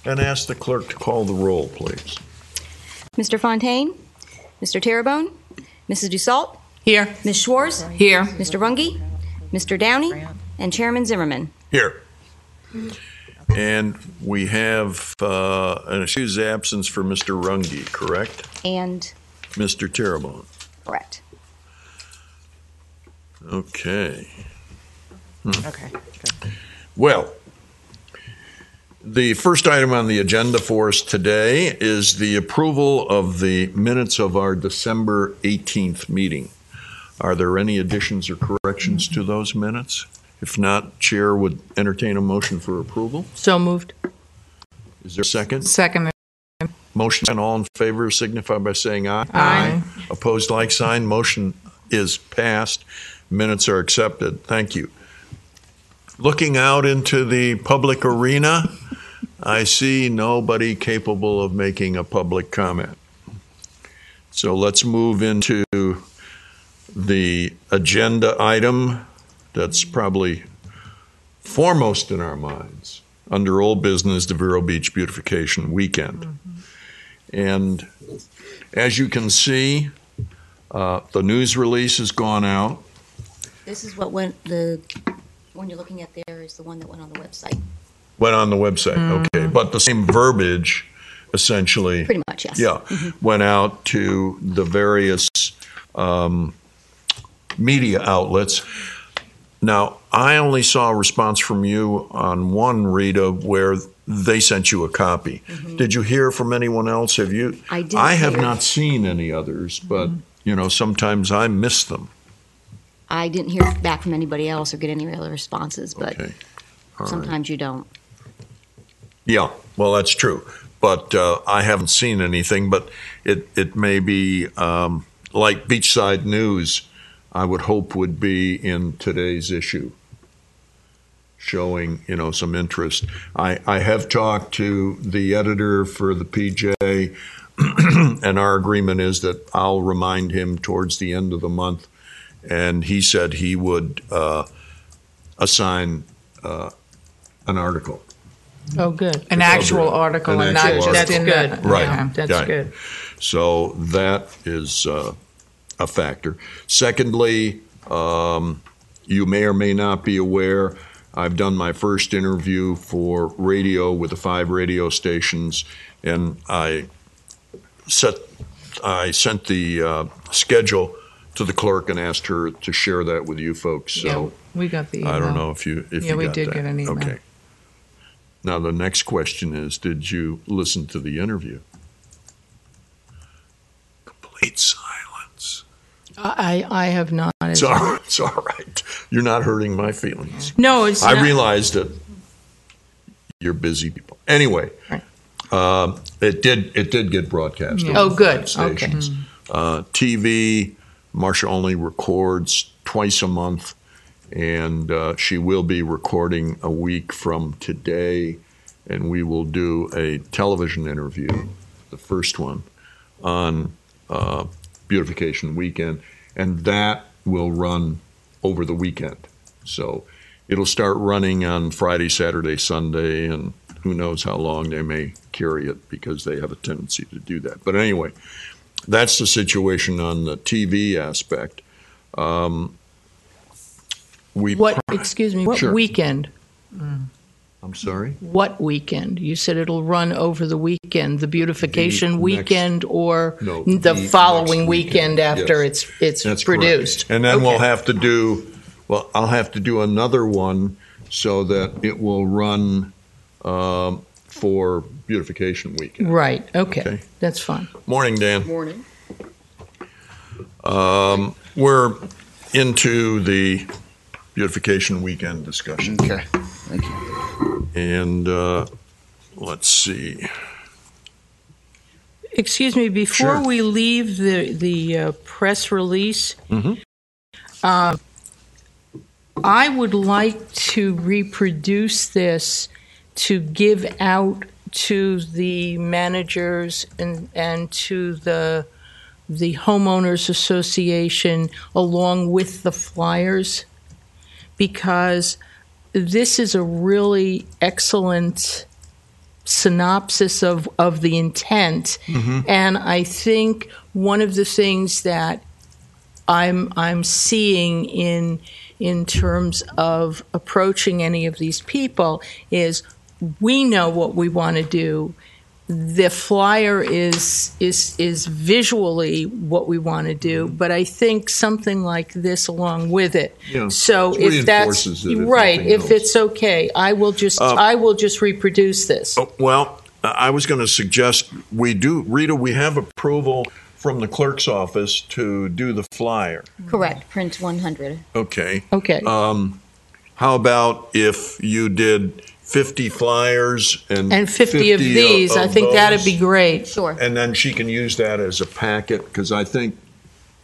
and ask the clerk to call the roll, please. Mr. Fontaine, Mr. Terrebonne, Mrs. Dussault, Here. Ms. Schwartz, Here. Mr. Runge, Mr. Downey, and Chairman Zimmerman. Here. And we have an excused absence for Mr. Runge, correct? And Mr. Terrebonne. correct. Okay. Okay. Good. Well, the first item on the agenda for us today is the approval of the minutes of our December 18th meeting. Are there any additions or corrections to those minutes? If not, Chair would entertain a motion for approval. So moved. Is there a second? Second. Motion, and all in favor signify by saying aye. Aye. Opposed, like sign. Motion is passed. Minutes are accepted. Thank you. Looking out into the public arena, I see nobody capable of making a public comment. So let's move into the agenda item that's probably foremost in our minds. Under old business, the Vero Beach Beautification Weekend. And as you can see, the news release has gone out. This is what went, the one you're looking at there is the one that went on the website. Went on the website, okay. But the same verbiage, essentially. Pretty much, yes. Yeah, went out to the various media outlets. Now, I only saw a response from you on one, Rita, where they sent you a copy. Did you hear from anyone else? Have you? I did. I have not seen any others, but, you know, sometimes I miss them. I didn't hear back from anybody else or get any other responses, but Okay. All right. sometimes you don't. Yeah, well, that's true. But I haven't seen anything, but it may be like Beachside News, I would hope would be in today's issue, showing, you know, some interest. I have talked to the editor for the PJ, and our agreement is that I'll remind him towards the end of the month, and he said he would assign an article. Oh, good. An actual article and not just in the... Right. Yeah, that's Right. good. So that is a factor. Secondly, you may or may not be aware, I've done my first interview for radio with the 5 radio stations, and I sent the schedule to the clerk and asked her to share that with you folks. So Yeah, we got the email. I don't know if you Yeah, we got did that. get an email. Okay. Now the next question is, did you listen to the interview? Complete silence. I have not. It's all right. You're not hurting my feelings. No, it's I not. realized that you're busy people. Anyway, Right. it did get broadcast. Yeah. over Oh, good. 5 stations. TV, Marcia only records twice a month, and she will be recording a week from today, and we will do a television interview, the first one, on Beautification Weekend, and that will run over the weekend. So it'll start running on Friday, Saturday, Sunday, and who knows how long they may carry it because they have a tendency to do that. But anyway, that's the situation on the TV aspect. Excuse me, what Sure. weekend? I'm sorry? What weekend? You said it'll run over the weekend, the beautification The weekend, or No, the the following next weekend weekend, after yes. it's That's produced. correct. And then we'll Okay. have to do, I'll have to do another one so that it will run for Beautification Weekend. Right. Okay. Okay. That's fine. Morning, Dan. Morning. We're into the Beautification Weekend discussion. Okay, thank you. And let's see. Excuse me, before Sure. we leave the press release, I would like to reproduce this to give out to the managers and to the homeowners association along with the flyers, because this is a really excellent synopsis of the intent. And I think one of the things that I'm seeing in terms of approaching any of these people is we know what we want to do. The flyer is visually what we want to do, but I think something like this along with it. Yeah, So it if that's reinforces it, if right, nothing if else. it's okay, I will just reproduce this. Oh, well, I was going to suggest Rita, we have approval from the clerk's office to do the flyer. Correct, print 100. Okay. Okay. How about if you did 50 flyers and 50 of these, I think that'd be great. Sure. And then she can use that as a packet, because I think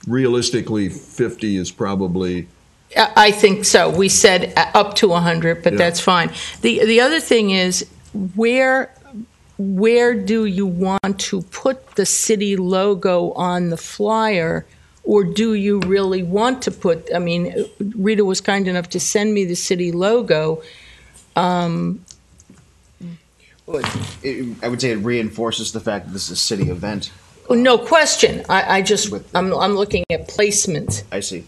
realistically 50 is probably. I think so. We said up to 100, but Yeah. that's fine. The other thing is, where do you want to put the city logo on the flyer, or do you really want to put? I mean, Rita was kind enough to send me the city logo. I would say it reinforces the fact that this is a city event. No question. I'm looking at placement. I see.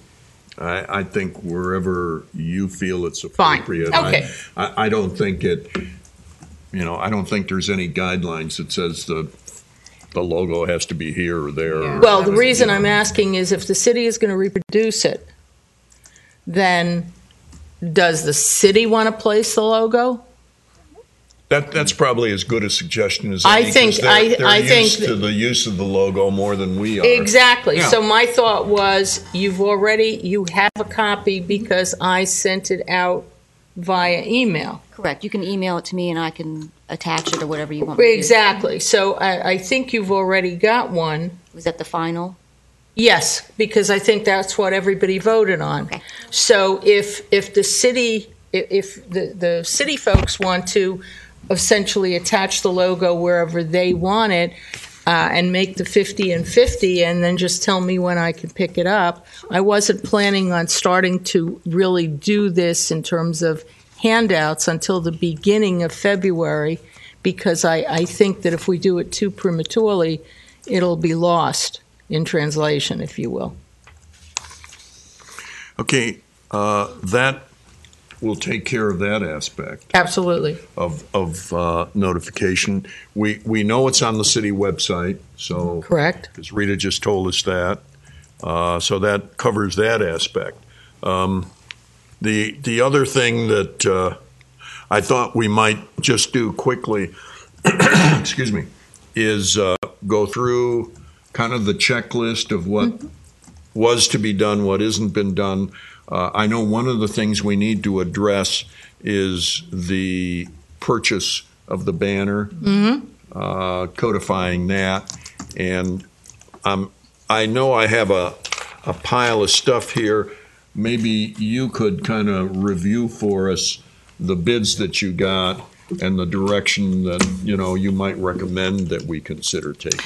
I think wherever you feel it's Fine. appropriate. Okay. I don't think it. I don't think there's any guidelines that says the logo has to be here or there. Yeah. Well, the reason I'm asking is if the city is going to reproduce it, then does the city want to place the logo? That's probably as good a suggestion as I any, 'cause think- they're, I- they're I used think to the use of the logo more than we are. Exactly. Yeah. So my thought was, you have a copy because I sent it out via email. Correct. You can email it to me and I can attach it or whatever you want me to do. Exactly. So I think you've already got one. Was that the final? Yes, because I think that's what everybody voted on. Okay. So if the city folks want to essentially attach the logo wherever they want it, and make the 50 and 50 and then just tell me when I can pick it up. I wasn't planning on starting to really do this in terms of handouts until the beginning of February, because I think that if we do it too prematurely, it'll be lost in translation, if you will. Okay, that will take care of that aspect Absolutely. of notification. We know it's on the city website, so Correct. because Rita just told us that, so that covers that aspect. The other thing that I thought we might just do quickly, excuse me, is go through kind of the checklist of what was to be done, what isn't been done. I know one of the things we need to address is the purchase of the banner, codifying that. And I know I have a pile of stuff here. Maybe you could kind of review for us the bids that you got and the direction that, you might recommend that we consider taking.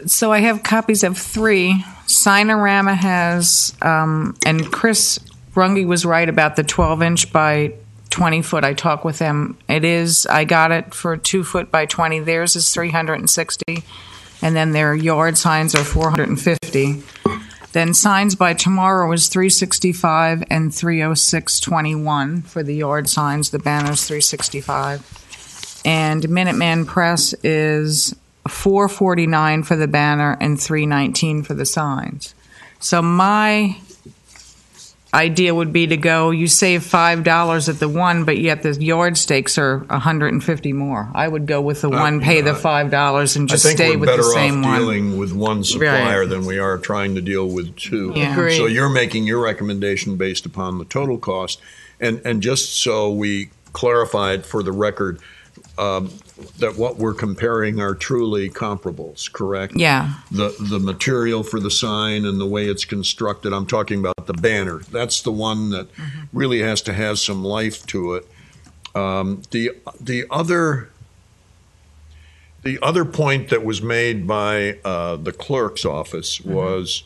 So I have copies of 3. Signorama has, and Chris Runge was right about the 12-inch by 20-foot. I talked with them. I got it for 2-foot by 20. Theirs is 360, and then their yard signs are 450. Then Signs by Tomorrow is 365 and 306.21 for the yard signs. The banner's 365. And Minuteman Press is 449 for the banner and 319 for the signs. So my idea would be to go, you save $5 at the one, but yet the yard stakes are 150 more. I would go with the one, pay the $5 and just stay with the same I think we're better off one. dealing with one supplier than we are trying to deal with 2. Yeah. Agreed. So you're making your recommendation based upon the total cost. And just so we clarify it for the record, that what we're comparing are truly comparables, correct? Yeah. The material for the sign and the way it's constructed, I'm talking about the banner. That's the one that really has to have some life to it. The other point that was made by the clerk's office was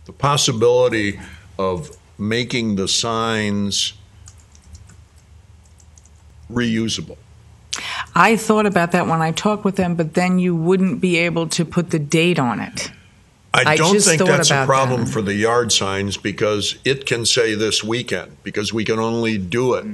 the possibility of making the signs reusable. I thought about that when I talked with them, but then you wouldn't be able to put the date on it. I I don't just think thought that's a about problem that. for the yard signs because it can say this weekend because we can only do it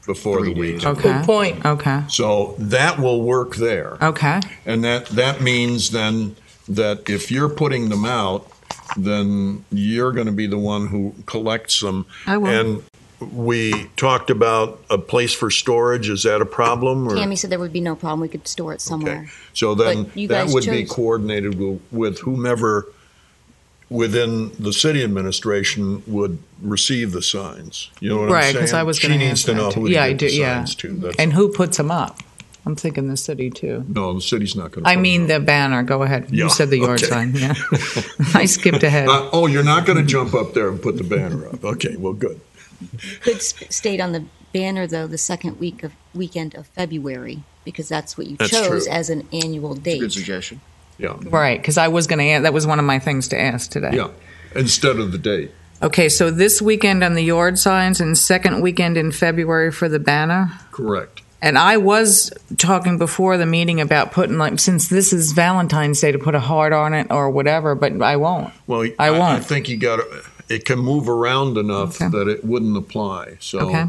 before 3 the days. weekend. Okay. Good point. Okay. So that will work there. Okay. And that means then that if you're putting them out, then you're going to be the one who collects them. I will. And we talked about a place for storage. Is that a problem? Or? Tammy said there would be no problem. We could store it somewhere. Okay. So then But you that guys would be chose- coordinated with whomever within the city administration would receive the signs. You know what I'm Right, saying? because I was going She to needs to know who to Yeah, I get do. the Yeah. signs to. That's, And who puts them up? I'm thinking the city too. no, the city's not going to. I mean the banner. Go ahead. Yeah, You said the yard okay. sign. Yeah. I skipped ahead. Oh, you're not going to jump up there and put the banner up. Okay, well, good. Could state on the banner, though, the second weekend of February, because that's what you That's chose true. as an annual It's a good date. suggestion. Yeah, Right, because I was going to. That was one of my things to ask today. yeah. Instead of the date. Okay, so this weekend on the yard signs and second weekend in February for the banner. Correct. And I was talking before the meeting about putting, like, since this is Valentine's Day, to put a heart on it or whatever, but I won't. Well, I won't. I think you got to. It can move around enough Okay. that it wouldn't apply. So, Okay.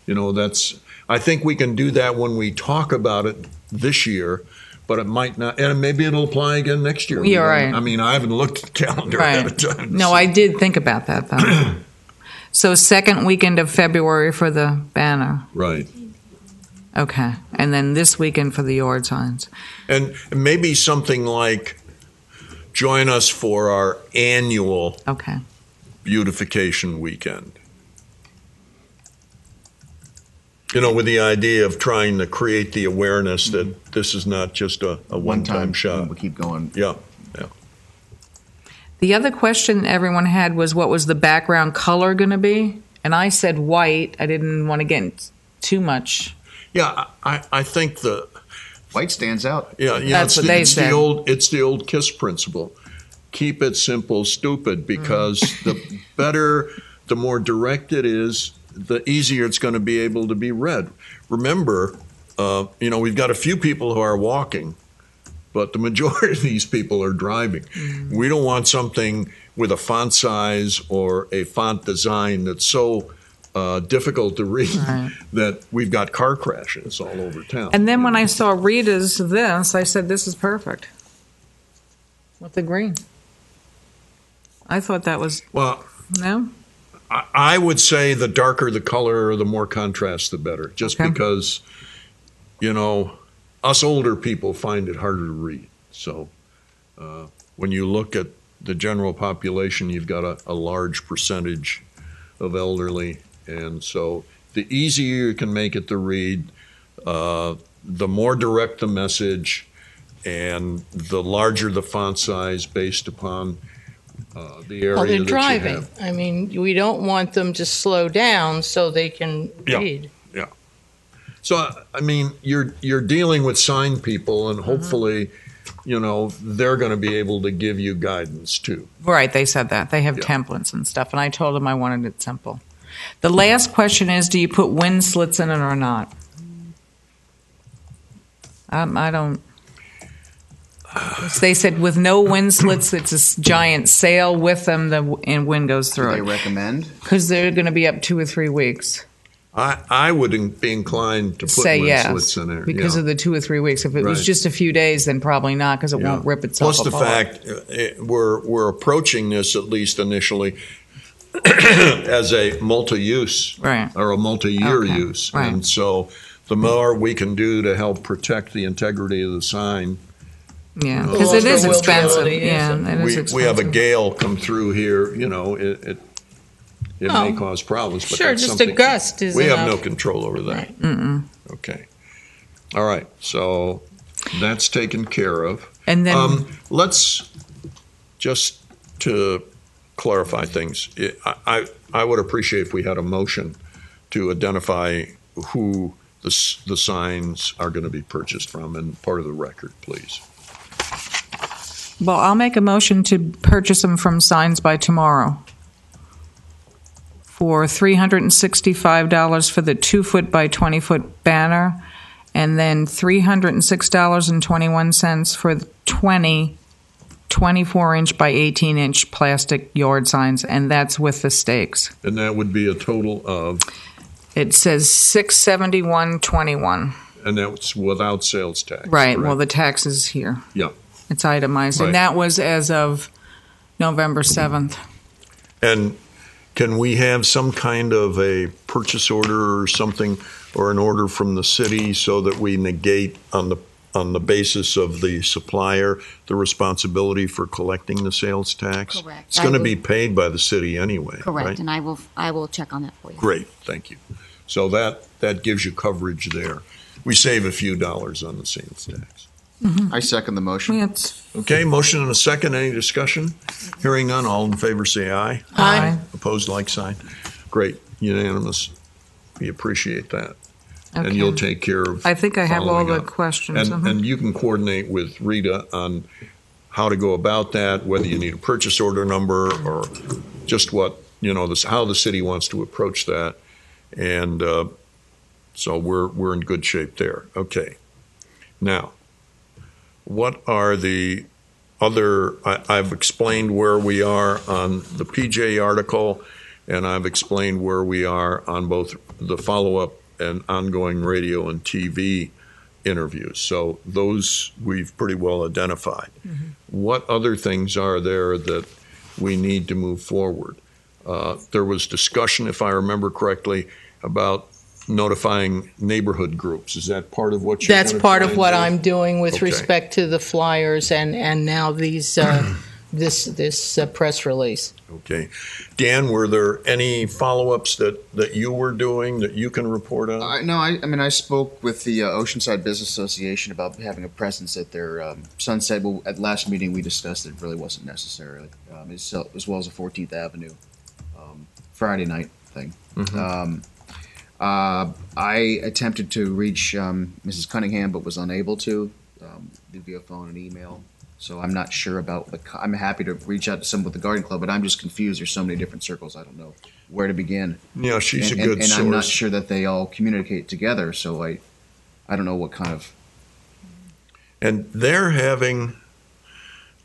you know, that's. I think we can do that when we talk about it this year, but it might not, and maybe it'll apply again next year. You're We right. don't- I mean, I haven't looked at the calendar ahead of time. No, I did think about that, though. So second weekend of February for the banner. Right. Okay. And then this weekend for the yard signs. And maybe something like join us for our annual Okay. beautification weekend. You know, with the idea of trying to create the awareness that this is not just a one-time shot. We keep going. Yeah, The other question everyone had was what was the background color going to be? And I said white. I didn't want to get too much. yeah. I think the White stands out. That's what they said. It's the old KISS principle. Keep it simple, stupid, because the better, the more direct it is, the easier it's going to be able to be read. Remember, you know, we've got a few people who are walking, but the majority of these people are driving. We don't want something with a font size or a font design that's so difficult to read Right. that we've got car crashes all over town. And then when I saw Rita's this, I said, this is perfect. With the green. I thought that was, Well, no? I would say the darker the color, the more contrast, the better. Just Okay. because, you know, us older people find it harder to read. So when you look at the general population, you've got a large percentage of elderly. And so the easier you can make it to read, the more direct the message, and the larger the font size based upon the area Well, they're that driving. you have. I mean, we don't want them to slow down so they can Yeah. read. So, I mean, you're dealing with sign people, and hopefully, you know, they're going to be able to give you guidance too. Right, they said that. They have Yeah. templates and stuff, and I told them I wanted it simple. The last question is, do you put wind slits in it or not? I don't. They said with no wind slits, it's a giant sail with them, and wind goes Do through they it. recommend? Because they're going to be up 2 or 3 weeks. I would be inclined to put Say wind yes, slits in there because yeah. of the 2 or 3 weeks. If it was Right. just a few days, then probably not, because it Yeah. won't rip itself Plus the apart. fact we're approaching this, at least initially, as a multi-use Right. or a multi-year Okay. use, Right. and so the more we can do to help protect the integrity of the sign. Yeah, The because it is longer we'll be able expensive. to use Yeah, it. it is expensive. We have a gale come through here, you know, it may Oh. cause problems. But Sure, that's just a something- gust is We have enough. no control over that. Right. Mm-mm. Okay. All right. So that's taken care of. And then Let's just to clarify things. I would appreciate if we had a motion to identify who the signs are going to be purchased from and part of the record, please. Well, I'll make a motion to purchase them from Signs by Tomorrow for $365 for the 2-foot by 20-foot banner and then $306.21 for the 24-inch by 18-inch plastic yard signs, and that's with the stakes. And that would be a total of, It says $671.21. and that's without sales tax. Right. correct? Well, the tax is here. Yeah. It's itemized, Right. and that was as of November 7th. And can we have some kind of a purchase order or something, or an order from the city so that we negate on the basis of the supplier the responsibility for collecting the sales tax? Correct. It's going to I be will- paid by the city anyway, Correct, right? and I will check on that for you. Great, thank you. So that gives you coverage there. We save a few dollars on the sales tax. I second the motion. It's Okay, motion and a second. Any discussion? Hearing none, all in favor say aye. Aye. Opposed, like sign. Great, unanimous. We appreciate that. And Okay. you'll take care of. I think I have all following the up. questions. And you can coordinate with Rita on how to go about that, whether you need a purchase order number or just what, how the city wants to approach that. And so we're in good shape there. Okay. Now, what are the other, I've explained where we are on the PJ article, and I've explained where we are on both the follow-up and ongoing radio and TV interviews. So those we've pretty well identified. What other things are there that we need to move forward? There was discussion, if I remember correctly, about notifying neighborhood groups. Is that part of what you're That's gonna part try of and what do? I'm doing with Okay. respect to the flyers and now these this press release. Okay. Dan, were there any follow-ups that you were doing that you can report on? I spoke with the Oceanside Business Association about having a presence at their Sunset. Well, at last meeting, we discussed it really wasn't necessary, as well as the 14th Avenue Friday night thing. I attempted to reach Mrs. Cunningham, but was unable to via phone and email. So I'm not sure about I'm happy to reach out to someone with the garden club, but I'm just confused. There's so many different circles. I don't know where to begin. Yeah, she's and, a good and source. I'm not sure that they all communicate together. So I don't know what kind of. And they're having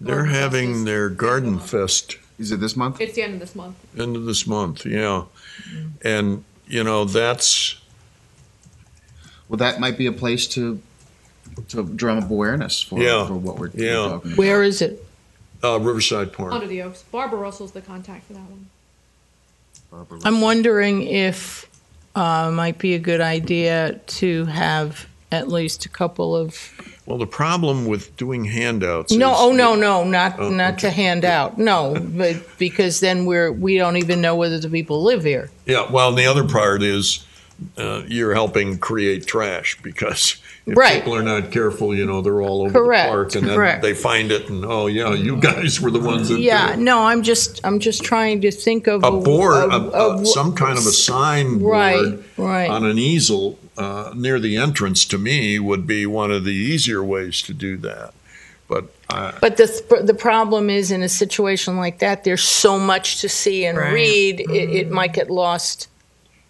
their Garden Fest Is it this month? It's the end of this month. end of this month, yeah. And, that's, Well, that might be a place to drum up awareness for what we're Yeah. talking about. Where is it? Riverside Park. Under the Oaks. Barbara Russell's the contact for that one. I'm wondering if might be a good idea to have at least a couple of Well, the problem with doing handouts not okay. to hand out. No, but because then we don't even know whether the people live here. Yeah, well, and the other part is you're helping create trash because if Right. people are not careful, they're all over Correct, the park and then correct. they find it and, oh, yeah, you guys were the ones that Yeah, did it. no, I'm just trying to think of A board, of- some kind of a sign board right. on an easel near the entrance, to me, would be one of the easier ways to do that. But But the problem is in a situation like that, there's so much to see and read, it might get lost.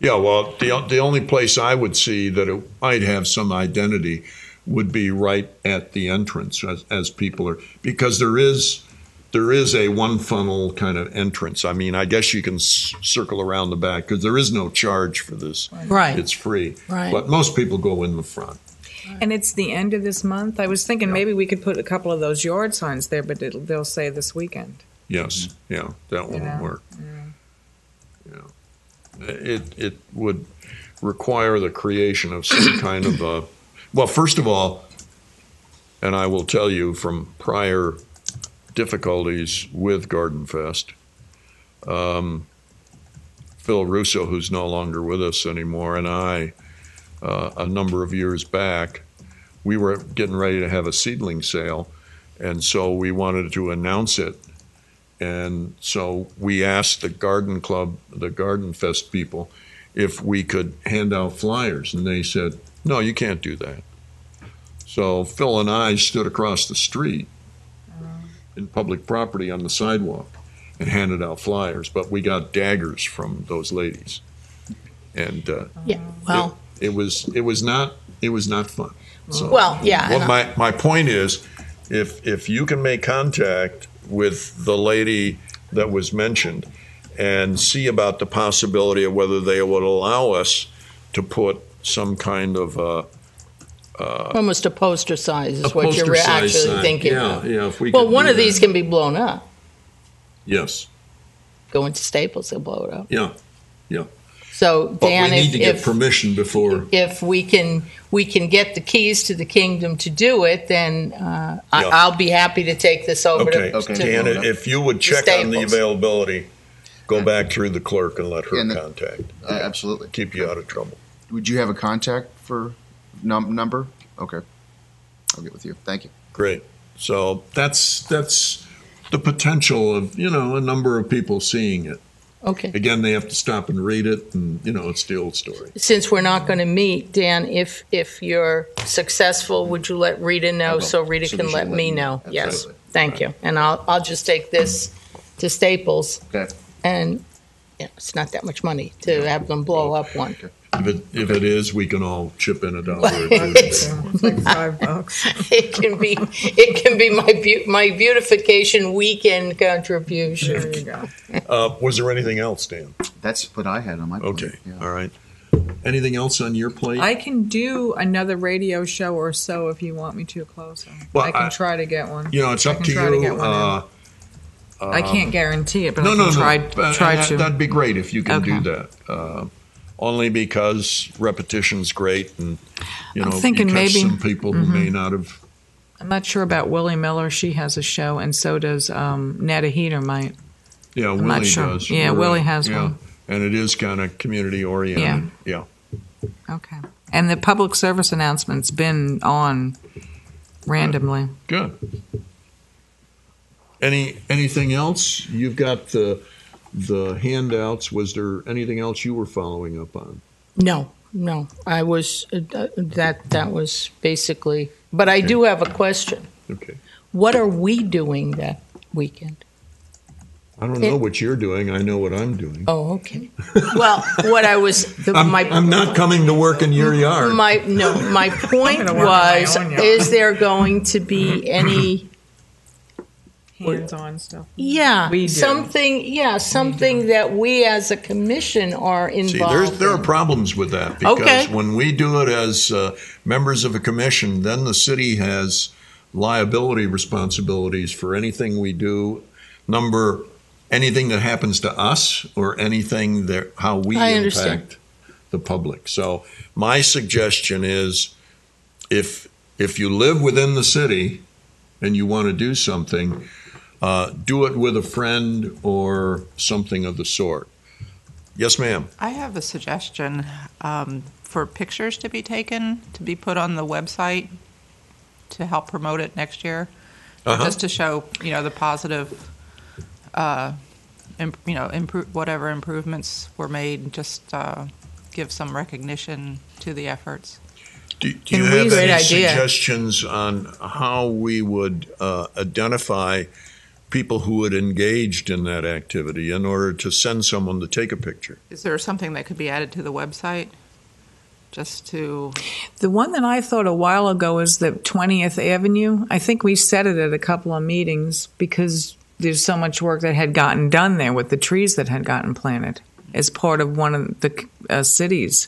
yeah, well, the only place I would see that it might have some identity would be right at the entrance as people are, because there is a one funnel kind of entrance. I mean, I guess you can circle around the back because there is no charge for this. Right. It's free. Right. But most people go in the front. And it's the end of this month. I was thinking maybe we could put a couple of those yard signs there, but they'll say this weekend. Yes, yeah, that won't know? work. Yeah. It would require the creation of some kind of a, well, first of all, and I will tell you from prior difficulties with Garden Fest, Phil Russo, who's no longer with us anymore, and I, a number of years back, we were getting ready to have a seedling sale, and so we wanted to announce it. And so we asked the garden club, the Garden Fest people, if we could hand out flyers. And they said, no, you can't do that. So Phil and I stood across the street in public property on the sidewalk and handed out flyers. But we got daggers from those ladies. And Yeah, well, it was not fun. So, Well, yeah, What and my point is, if you can make contact with the lady that was mentioned and see about the possibility of whether they would allow us to put some kind of almost a poster size is a what you're poster size actually sign. thinking. Yeah, if we Well, could one do of these that. can be blown up. Yes, Go into Staples, they'll blow it up. yeah. So, But Dan, we need to get if permission before. we can get the keys to the kingdom to do it, then I'll be happy to take this over Okay, to Dan, if you would check on the Staples. availability, go back through the clerk and let her And the- contact. Absolutely. Keep you out of trouble. Would you have a contact for number? Okay. I'll get with you. Thank you. Great. So that's the potential of, a number of people seeing it. Okay. Again, they have to stop and read it, and, it's the old story. Since we're not going to meet, Dan, if you're successful, would you let Rita I know will. so Rita So can that let she'll me know? Yes. Absolutely. Thank you. And I'll just take this to Staples, Okay. and it's not that much money to have them blow up one. If it is, we can all chip in a dollar or two. It's- It's like $5. It can be my beautification weekend contribution. There you go. Was there anything else, Dan? That's what I had on my plate. Okay, Yeah. all right. Anything else on your plate? I can do another radio show or so if you want me to closer. Well, I can try to get one. It's I up can to try to you. get one I can't guarantee it, but I No, can try and to. That'd be great if you can Okay. do that. Only because repetition's great, and I'm you thinking catch maybe- some people who may not have. I'm not sure about Willie Miller. She has a show, and so does Netta Heater might. Yeah, I'm Willie not sure. does. Yeah, Willie has one. And it is kind of community oriented. Yeah. Okay. And the public service announcement's been on randomly. Good. Anything else? You've got the handouts. Was there anything else you were following up on? No. I was that was basically. But I do have a question. Okay. What are we doing that weekend? I don't know what you're doing. I know what I'm doing. Oh, okay. Well, what I was I'm not coming to work in your yard. my point gonna work on my was: own yard. is there going to be any? Hands-on stuff. Yeah, We do. something that we as a commission are See, involved. there are in. problems with that because Okay. when we do it as members of a commission, then the city has liability responsibilities for anything we do. Anything that happens to us or anything that how we I impact understand. the public. So my suggestion is, if you live within the city and you want to do something, do it with a friend or something of the sort. Yes, ma'am. I have a suggestion for pictures to be taken, to be put on the website to help promote it next year, just to show, the positive, whatever improvements were made, just give some recognition to the efforts. Do you Can we- have Great any idea. suggestions on how we would identify people who had engaged in that activity in order to send someone to take a picture? Is there something that could be added to the website? Just to, The one that I thought a while ago was the 20th Avenue. I think we said it at a couple of meetings because there's so much work that had gotten done there with the trees that had gotten planted as part of one of the city's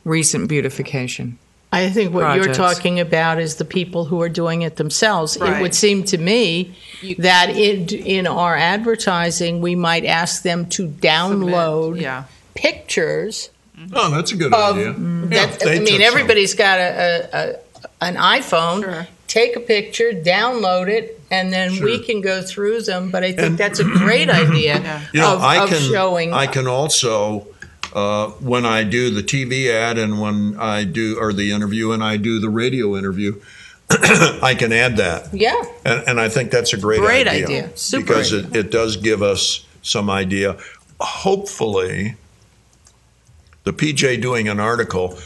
recent beautification. I think what projects. you're talking about is the people who are doing it themselves. It Right. would seem to me that in our advertising, we might ask them to download submit. Yeah. pictures Oh, that's a good of idea. that. they I took mean, some. everybody's got an iPhone. Sure. Take a picture, download it, and then we Sure. can go through them. But I think And- that's a great idea Yeah. of showing. I can also, when I do the TV ad and when I do, or the interview and I do the radio interview, I can add that. Yeah. And I think that's a great idea. Super because idea. it does give us some idea. Hopefully, the PJ doing an article,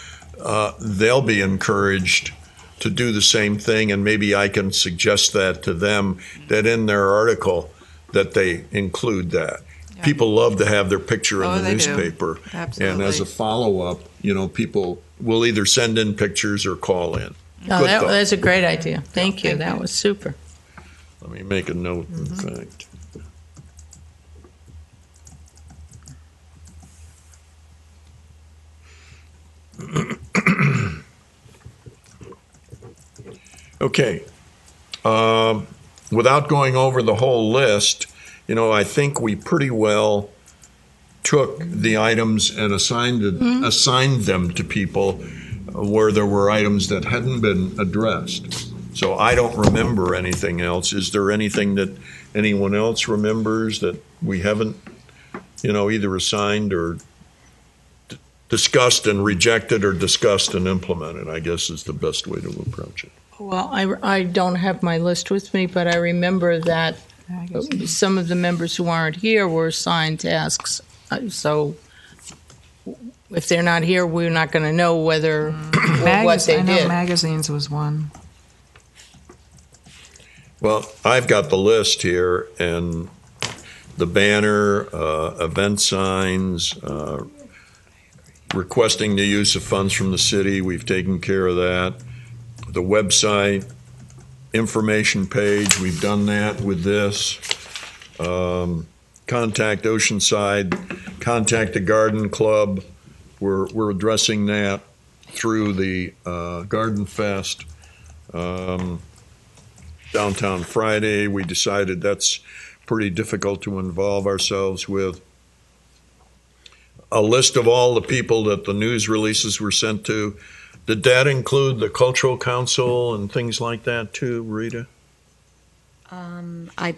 they'll be encouraged to do the same thing, and maybe I can suggest that to them, that in their article that they include that. people love to have their picture in Oh, the they do. newspaper. Absolutely. And as a follow-up, people will either send in pictures or call in. Oh, Good thought. that's a great idea. Thank you. Thank That you. was super. Let me make a note, in fact. Okay. Without going over the whole list, I think we pretty well took the items and assigned them to people where there were items that hadn't been addressed. So I don't remember anything else. Is there anything that anyone else remembers that we haven't, either assigned or discussed and rejected or discussed and implemented, I guess is the best way to approach it. Well, I don't have my list with me, but I remember that some of the members who aren't here were assigned tasks. So if they're not here, we're not going to know whether or what they I know did. magazines was one. Well, I've got the list here, and the banner, event signs, requesting the use of funds from the city, we've taken care of that. The website, information page, we've done that with this. Contact Oceanside, contact the Garden Club. We're addressing that through the Garden Fest. Downtown Friday, we decided that's pretty difficult to involve ourselves with. A list of all the people that the news releases were sent to. Did that include the Cultural Council and things like that too, Rita? I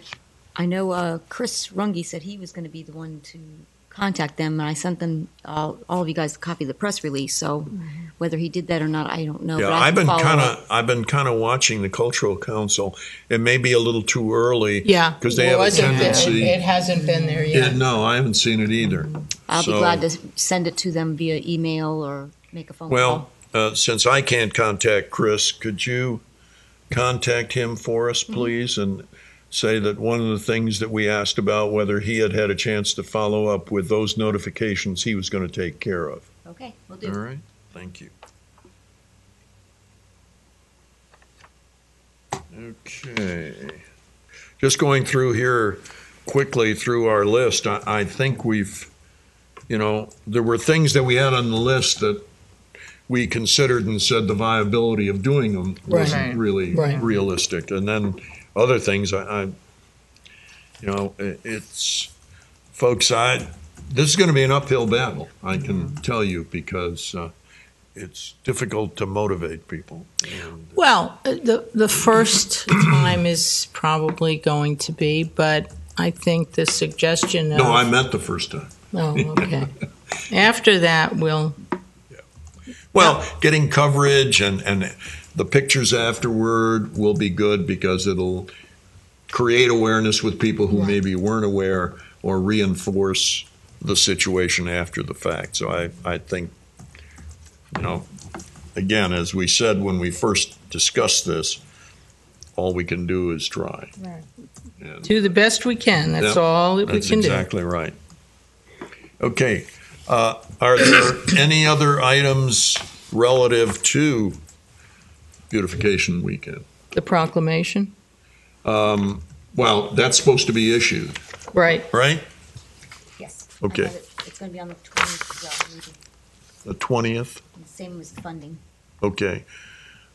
know Chris Runge said he was going to be the one to contact them, and I sent them all of you guys a copy of the press release. So whether he did that or not, I don't know. Yeah, but I can I've been kind of watching the Cultural Council. It may be a little too early. Yeah, because they have a tendency. It hasn't been there yet. No, I haven't seen it either. I'll be glad to send it to them via email or make a phone call. Well, since I can't contact Chris, could you contact him for us, please, and say that one of the things that we asked about, whether he had a chance to follow up with those notifications, he was going to take care of. Okay, we'll do. All right, thank you. Okay. Just going through here quickly through our list, I think we've, there were things that we had on the list that we considered and said the viability of doing them wasn't really realistic. And then other things, it's, folks, this is going to be an uphill battle, I can tell you, because it's difficult to motivate people. Well, the first time is probably going to be, but I think the suggestion of... No, I meant the first time. Oh, okay. After that, we'll... Well, getting coverage and the pictures afterward will be good because it'll create awareness with people who maybe weren't aware or reinforce the situation after the fact. So I think, again, as we said when we first discussed this, all we can do is try. Right. And Do the best we can. That's all that we that's can do. exactly right. Okay. Are there any other items relative to Beautification Weekend? The proclamation? Well, that's supposed to be issued, Right. right? Yes. Okay. I have it. It's going to be on the 20th meeting. The 20th? Same as funding. Okay.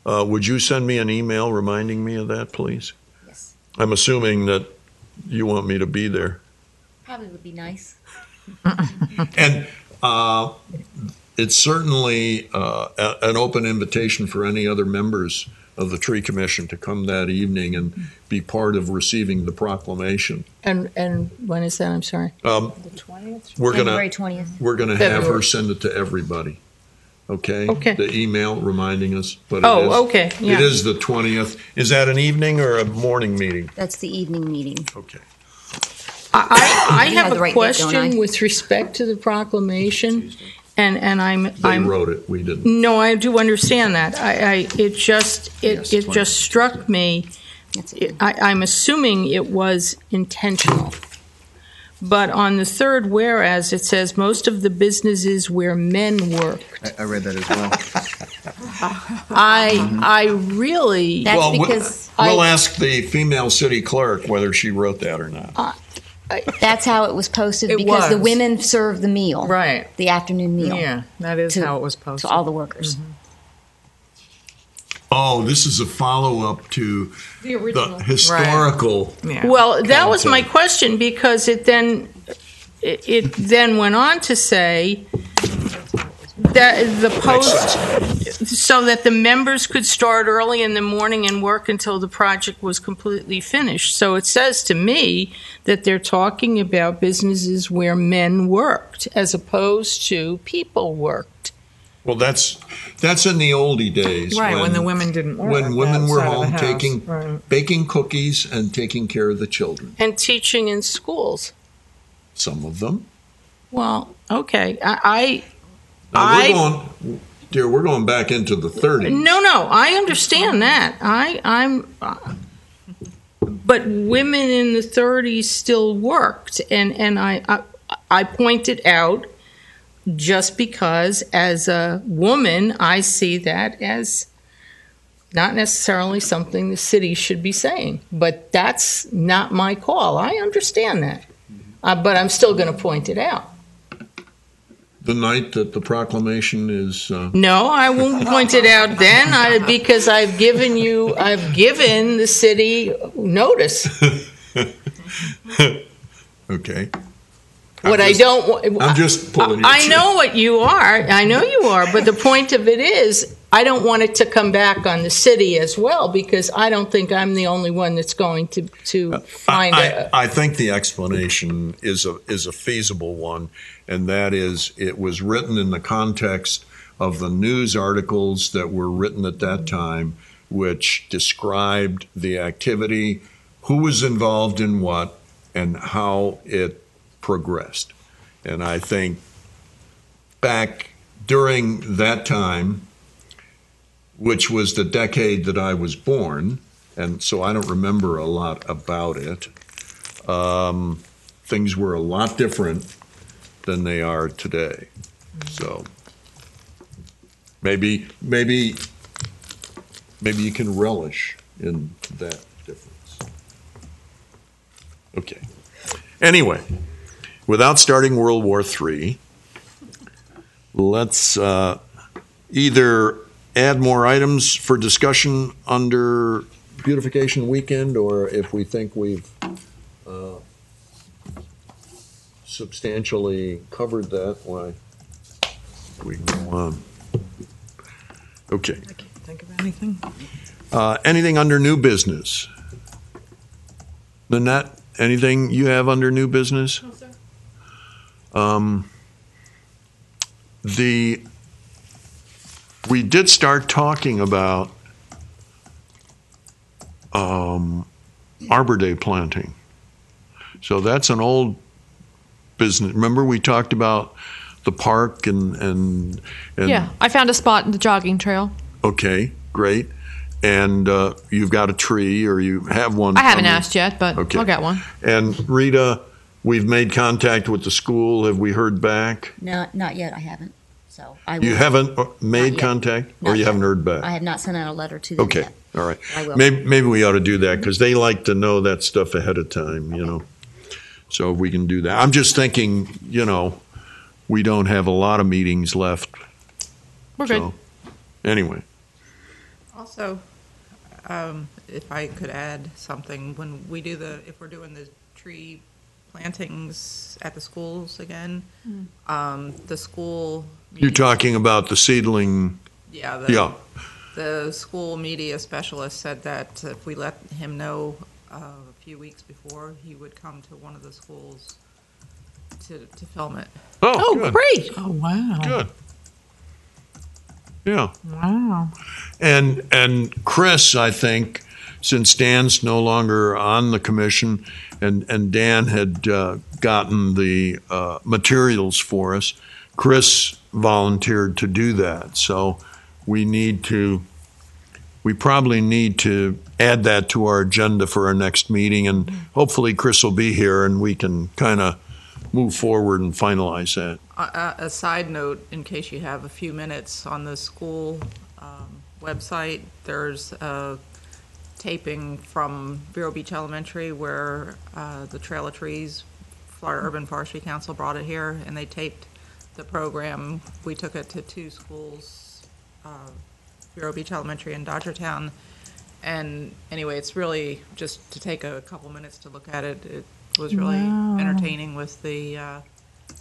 Would you send me an email reminding me of that, please? Yes. I'm assuming that you want me to be there. Probably would be nice. And it's certainly an open invitation for any other members of the Tree Commission to come that evening and be part of receiving the proclamation. And when is that? I'm sorry. The 20th? February 20th. We're gonna have her February. send it to everybody. Okay. Okay. The email reminding us. But Okay. Yeah. It is the 20th. Is that an evening or a morning meeting? That's the evening meeting. Okay. I You have have the a right date, don't question I? with respect to the proclamation, and They wrote it. We didn't. no, I do understand that. It just struck me. That's it. I'm assuming it was intentional, But on the third whereas, it says most of the businesses where men worked. I read that as well. I really. That's Well, because we'll ask the female city clerk whether she wrote that or not. that's how it was posted It because the was. women serve the meal, Right. the afternoon meal, Yeah, that is to- how it was posted. to all the workers. Oh, this is a follow-up to The original. the historical. Yeah. Well, that was my Content. question because it then went on to say that the post so that the members could start early in the morning and work until the project was completely finished. So it says to me that they're talking about businesses where men worked as opposed to people worked. Well, that's in the oldie days. Right, when the women didn't work. When women were outside of the home house. taking, Right. baking cookies and taking care of the children. And teaching in schools. Some of them. Well, okay. Now, we're going back into the 30s. No, I understand that. But women in the 30s still worked, and I pointed out just because as a woman I see that as not necessarily something the city should be saying, but that's not my call. I understand that, but I'm still going to point it out. The night that the proclamation is. No, I won't point it out then because I've given the city notice. Okay. What I don't. I'm just pulling you. I know what you are. I know you are. But the point of it is, I don't want it to come back on the city as well because I don't think I'm the only one that's going to find I think the explanation is a feasible one, and that is it was written in the context of the news articles that were written at that time, which described the activity, who was involved in what, and how it progressed. And I think back during that time, which was the decade that I was born, and so I don't remember a lot about it, things were a lot different than they are today. So maybe you can relish in that difference. Okay. Anyway, without starting World War III, let's either add more items for discussion under Beautification Weekend, or if we think we've substantially covered that, why, we can go on. Okay. I can't think of anything. Anything under new business? Nanette, anything you have under new business? No, sir. We did start talking about Arbor Day planting. So that's an old business. Remember we talked about the park and Yeah, I found a spot in the jogging trail. Okay, great. And you've got a tree, or you have one. I haven't from the- asked yet, but Okay. I'll get one. And Rita, we've made contact with the school. Have we heard back? No, not yet. I haven't. So I will. You haven't made yet. contact, or Not you yet. haven't heard back? I have not sent out a letter to them Okay, yet. all right. I will. Maybe we ought to do that because they like to know that stuff ahead of time, you know. So we can do that. I'm just thinking, you know, we don't have a lot of meetings left. We're good. So, anyway, Also, if I could add something, when we do if we're doing the tree plantings at the schools again, the school. you're talking about the seedling. Yeah. Yeah. The school media specialist said that if we let him know a few weeks before, he would come to one of the schools to film it. Oh, Good. great. Oh, wow. Good. Yeah. Wow. And Chris, I think, since Dan's no longer on the commission, and Dan had gotten the materials for us, Chris volunteered to do that. So we probably need to add that to our agenda for our next meeting, and hopefully Chris will be here and we can kind of move forward and finalize that. A side note, in case you have a few minutes, on the school website, there's a taping from Vero Beach Elementary where the Trail of Trees, Florida Urban Forestry Council brought it here, and they taped the program. We took it to two schools, Vero Beach Elementary and Dodgertown. And anyway, it's really just to take a couple minutes to look at it. It was really entertaining with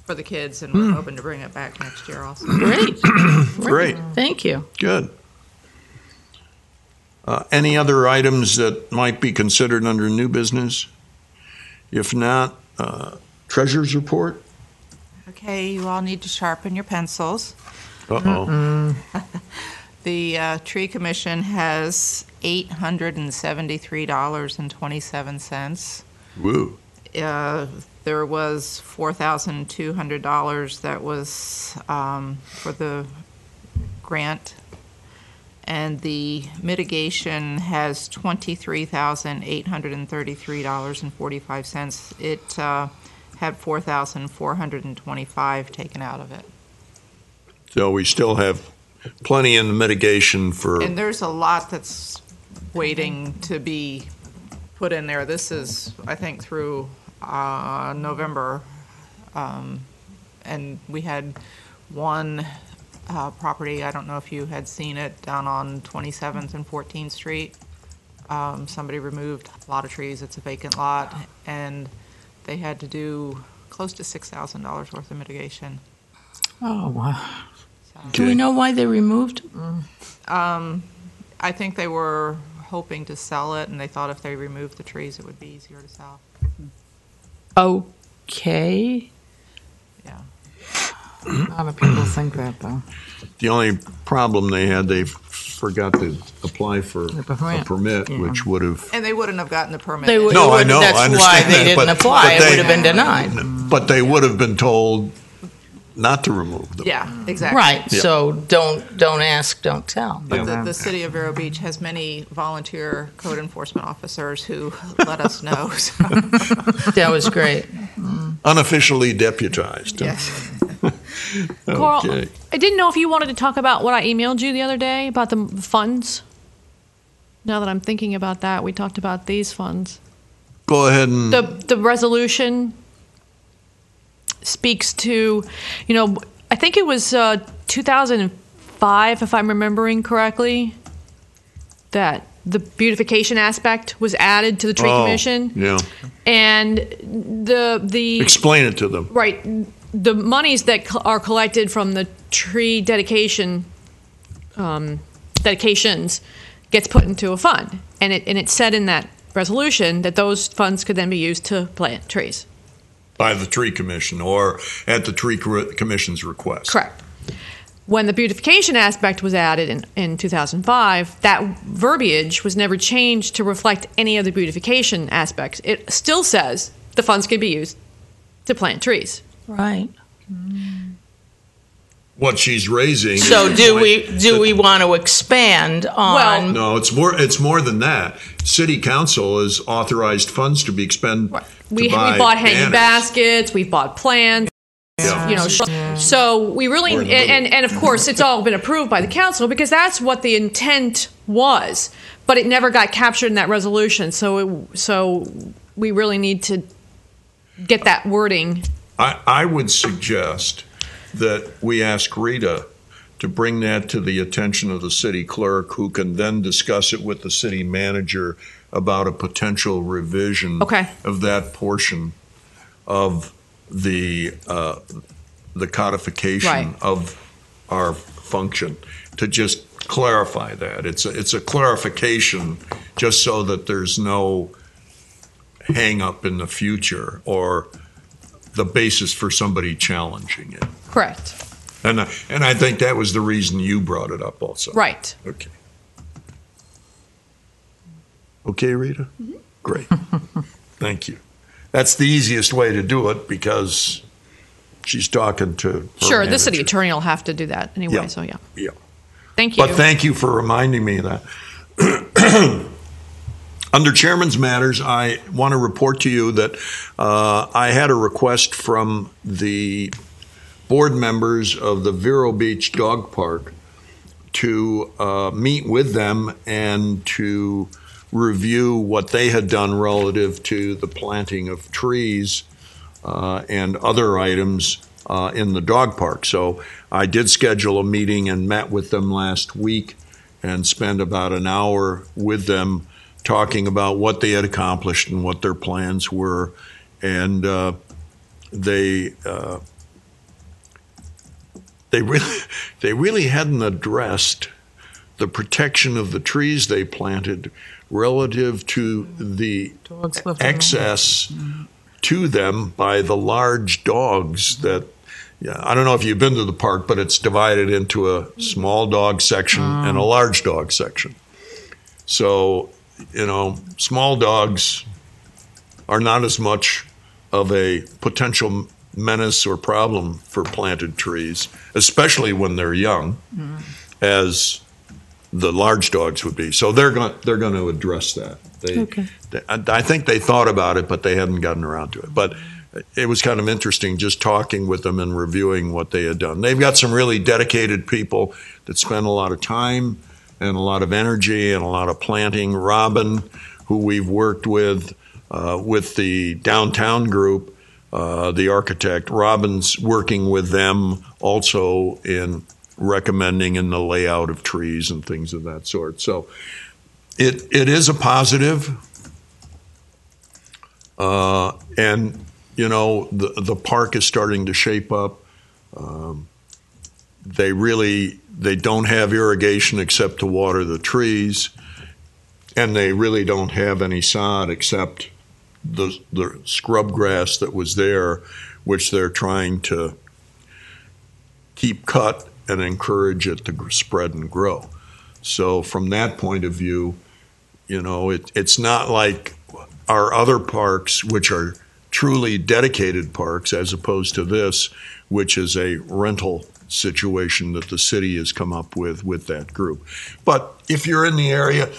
for the kids, and we're hoping to bring it back next year also. Great. Great. Thank you. Good. Any other items that might be considered under new business? If not, treasurer's report? Okay, you all need to sharpen your pencils. Uh-oh. The Tree Commission has $873.27. Woo. There was $4,200 that was for the grant, and the mitigation has $23,833.45. It had $4,425 taken out of it. So we still have plenty in the mitigation for. And there's a lot that's waiting to be put in there. This is, I think, through November. And we had one property, I don't know if you had seen it, down on 27th and 14th Street. Somebody removed a lot of trees. It's a vacant lot. And they had to do close to $6,000 worth of mitigation. Oh, wow. So, Do we know why they removed? I think they were hoping to sell it, and they thought if they removed the trees, it would be easier to sell. Okay. Yeah. A lot of people think that, though. The only problem they had, they forgot to apply for a permit, yeah. which would have. And they wouldn't have gotten the permit. They would, No, I know, That's I why understand they that, didn't but apply. It they- would have been denied. But they would have been told not to remove them. Yeah, exactly. Right. Yeah. So don't ask, don't tell. But the City of Vero Beach has many volunteer code enforcement officers who let us know. So. That was great. Unofficially deputized. huh? Yes. Carl, Okay. I didn't know if you wanted to talk about what I emailed you the other day about the funds. Now that I'm thinking about that, we talked about these funds. Go ahead and. The resolution speaks to, I think it was 2005, if I'm remembering correctly, that the beautification aspect was added to the tree commission. Yeah. And the Explain it to them. right, the monies that are collected from the tree dedications gets put into a fund, and it said in that resolution that those funds could then be used to plant trees. By the tree commission or at the tree commission's request. Correct. When the beautification aspect was added in 2005, that verbiage was never changed to reflect any of the beautification aspects. It still says the funds can be used to plant trees. Right. What she's raising. So is do the point we want to expand on? Well, No, it's more than that. City council has authorized funds to be expended. We to buy bought hanging banners. baskets, we bought plants. Yeah. So we really, We're in the middle. and of course, it's all been approved by the council because that's what the intent was, but it never got captured in that resolution. So we really need to get that wording. I would suggest that we ask Rita to bring that to the attention of the city clerk, who can then discuss it with the city manager about a potential revision Okay. of that portion of the codification Right. of our function, to just clarify that. It's a clarification just so that there's no hang up in the future or the basis for somebody challenging it. Correct. And I think that was the reason you brought it up also. Right. Okay. Okay, Rita? Great. Thank you. That's the easiest way to do it because she's talking to her Sure, the city manager. attorney will have to do that anyway, Yeah. so yeah. Yeah. Thank you. But thank you for reminding me of that. Under Chairman's Matters, I want to report to you that I had a request from the board members of the Vero Beach Dog Park to meet with them and to review what they had done relative to the planting of trees and other items in the dog park. So I did schedule a meeting and met with them last week and spent about an hour with them talking about what they had accomplished and what their plans were. And they really hadn't addressed the protection of the trees they planted relative to the Dogs living in excess to them by the large dogs that, I don't know if you've been to the park, but it's divided into a small dog section and a large dog section. So, small dogs are not as much of a potential menace or problem for planted trees, especially when they're young, as the large dogs would be. So they're going to address that. I think they thought about it, but they hadn't gotten around to it. But it was kind of interesting just talking with them and reviewing what they had done. They've got some really dedicated people that spend a lot of time and a lot of energy and a lot of planting. Robin, who we've worked with the downtown group, the architect, Robin's working with them also in recommending in the layout of trees and things of that sort. So it is a positive. And, the park is starting to shape up. They don't have irrigation except to water the trees, and they really don't have any sod except the scrub grass that was there, which they're trying to keep cut and encourage it to spread and grow. So from that point of view, it's not like our other parks, which are truly dedicated parks, as opposed to this, which is a rental situation that the city has come up with that group. But if you're in the area,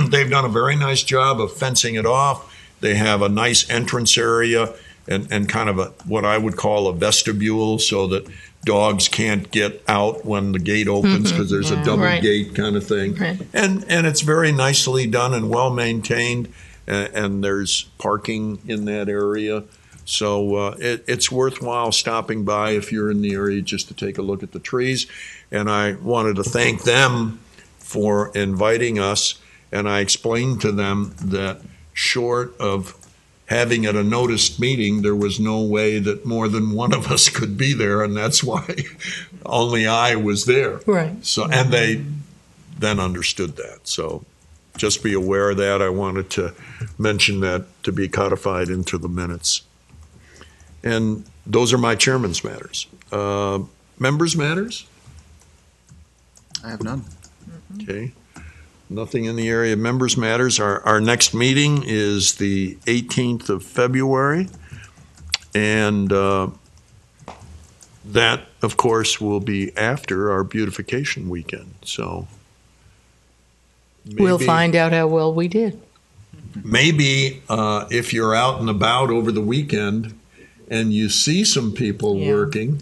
they've done a very nice job of fencing it off. They have a nice entrance area and kind of what I would call a vestibule so that dogs can't get out when the gate opens because there's a double gate kind of thing. Right. And it's very nicely done and well maintained, and there's parking in that area. So it's worthwhile stopping by if you're in the area just to take a look at the trees. And I wanted to thank them for inviting us, and I explained to them that short of having at a noticed meeting, there was no way that more than one of us could be there, and that's why only I was there. Right. So, and they then understood that. So just be aware of that. I wanted to mention that to be codified into the minutes. And those are my chairman's matters. Members' matters? I have none. Okay. Nothing in the area of members' matters. Our next meeting is the 18th of February. And that, of course, will be after our beautification weekend. So We'll find out how well we did. Maybe if you're out and about over the weekend and you see some people working,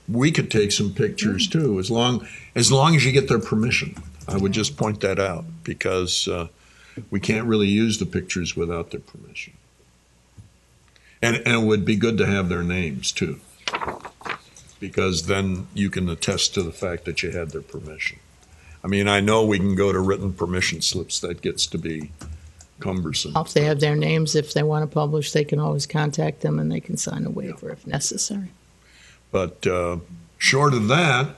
we could take some pictures too, as long as you get their permission. I would just point that out because we can't really use the pictures without their permission. And it would be good to have their names too, because then you can attest to the fact that you had their permission. I mean, I know we can go to written permission slips. That gets to be cumbersome. If they have their names, if they want to publish, they can always contact them and they can sign a waiver if necessary. But short of that,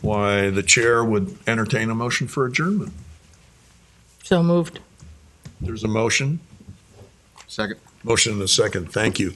why, the chair would entertain a motion for adjournment. So moved. There's a motion. Second. Motion and a second. Thank you.